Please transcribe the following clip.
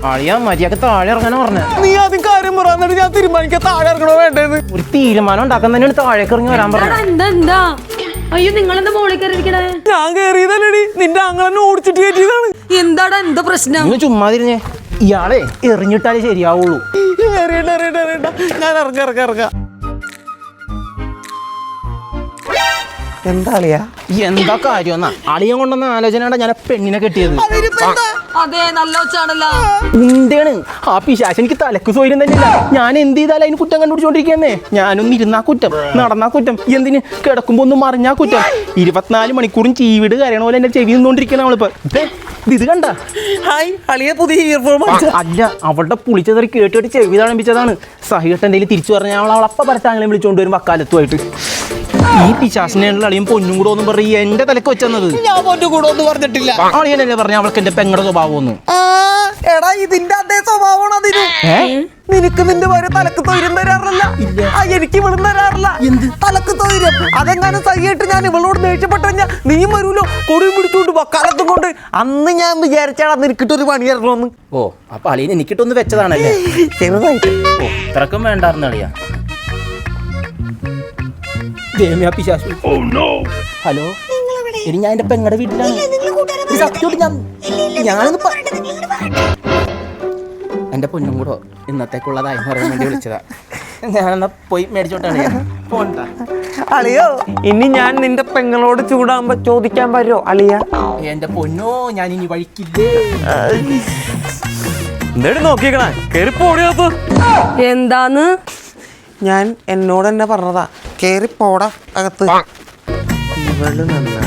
അളിയാ മര്യാദക്ക് താഴെ ഇറങ്ങാനാ പറഞ്ഞ. നീ ആദ്യം കാര്യം പറയാന്നിട്ട് ഞാൻ തീരുമാനിക്കാൻ താഴെ ഇറങ്ങണോ വേണ്ടത്. ഒരു തീരുമാനം ഉണ്ടാക്കാൻ തന്നെയാണ് താഴേക്ക് ഇറങ്ങി വരാൻ പറഞ്ഞത്. എന്താ അയ്യോ നിങ്ങളെന്താ മോളിൽ കയറിയിരിക്കണേ? ഞാൻ കേറിയതല്ലടി, നിന്റെ ആങ്ങളെന്നെ ഓടിച്ചിട്ട് കയറ്റിയതാണ്. എന്താടാ എന്താ പ്രശ്നം? നീ ചുമ്മാതിരിഞ്ഞേ. ഇയാളെ എറിഞ്ഞിട്ടാലേ ശരിയാവുള്ളൂ. ഞാൻ ഇറങ്ങാം. എന്താ അളിയാ? എന്താ കാര്യം എന്നാ അളിയൻ കൊണ്ടുവന്ന ആലോചനയാണ് ഞാൻ പെണ്ണിനെ കെട്ടിയത്. അതെ നല്ല വെച്ചാണല്ലോ. നിന്റെയാണ് ആ പിശാച്. എനിക്ക് തലക്ക് സൗകര്യം തന്നെയില്ല. ഞാൻ എന്ത് ചെയ്താലും അതിന് കുറ്റം കണ്ടുപിടിച്ചോണ്ടിരിക്കുന്നേ. ഞാനൊന്ന് ഇരുന്നാ കുറ്റം, നടന്നാ കുറ്റം, എന്തിന് കിടക്കുമ്പോ ഒന്ന് മറിഞ്ഞാ കുറ്റം. 24 മണിക്കൂറും ചീവിട് കരയണ പോലെ എന്റെ ചെവി നിന്നോണ്ടിരിക്കുന്ന നമ്മളിപ്പോ. ഇത് കണ്ട ഹായ് അളിയെ പുതിയ ഇയർഫോൺ അല്ല, അവളുടെ പുളിച്ചതറി കേട്ടിട്ട് ചെവി താളമ്പിച്ചതാണ്. സഹിട്ട് എന്തെങ്കിലും തിരിച്ചു പറഞ്ഞാൽ അവളപ്പ പരത്താങ്ങളെ വിളിച്ചോണ്ട് വരും വക്കാലത്തുമായിട്ട്. ഈ പിശാസിനുള്ള അളിയും പൊന്നും കൂടെ ഒന്നും പറയും എന്റെ തലക്ക് വെച്ചത്. ഞാൻ പൊന്നു കൂടെ ഒന്നും പറഞ്ഞിട്ടില്ല. അളിയനല്ലേ പറഞ്ഞ അവൾക്ക് എന്റെ പെങ്ങളുടെ സ്വഭാവം ഒന്നും. എടാ ഇതിന്റെ അതേ സ്വഭാവമാണ് അതിന്. നിനക്ക് നിന്റെ ഭാര്യ തലക്ക് തൊയിരം തരാറില്ല. എനിക്ക് ഇവളും തരാറില്ല. തലക്ക് തൊയിരം അതെങ്ങാനും സഹിയായിട്ട് ഞാൻ ഇവളോട് ദേഷ്യപ്പെട്ടു കഴിഞ്ഞാൽ നീയും വരൂലോ കൊടിയും പിടിച്ചോണ്ട് വക്കാലത്തും കൊണ്ട്. അന്ന് ഞാൻ വിചാരിച്ചാടാ നിനക്കിട്ടൊരു പണി ഇറങ്ങുമെന്ന്. ഓ അപ്പൊ അളിയൻ എനിക്കിട്ടൊന്ന് വെച്ചതാണല്ലേ? ചെറുതായിട്ട്. ഓ ഇത്രക്കും വേണ്ടായിരുന്നു അളിയാ. ഹലോ, ഇനി ഞാൻ എന്റെ പെങ്ങടെ വീട്ടിലാണ്. എന്റെ പൊന്നും കൂടോ ഇന്നത്തേക്കുള്ളതായി പറയാൻ വേണ്ടി വിളിച്ചതാ. ഞാനെന്നാ പോയി മേടിച്ചോട്ടാണ്. അളിയോ ഇനി ഞാൻ നിന്റെ പെങ്ങളോട് ചൂടാകുമ്പോ ചോദിക്കാൻ പറ്റുമോ അളിയ? എന്റെ പൊന്നോ ഞാൻ ഇനി വഴിക്കില്ലേ. എന്തായാലും നോക്കിക്കണേ കേറിപ്പോടിയപ്പോ. എന്താന്ന്? ഞാൻ എന്നോട് തന്നെ പറഞ്ഞതാ കേറിപ്പോടാ അകത്ത്. ഇവള് നന്നാ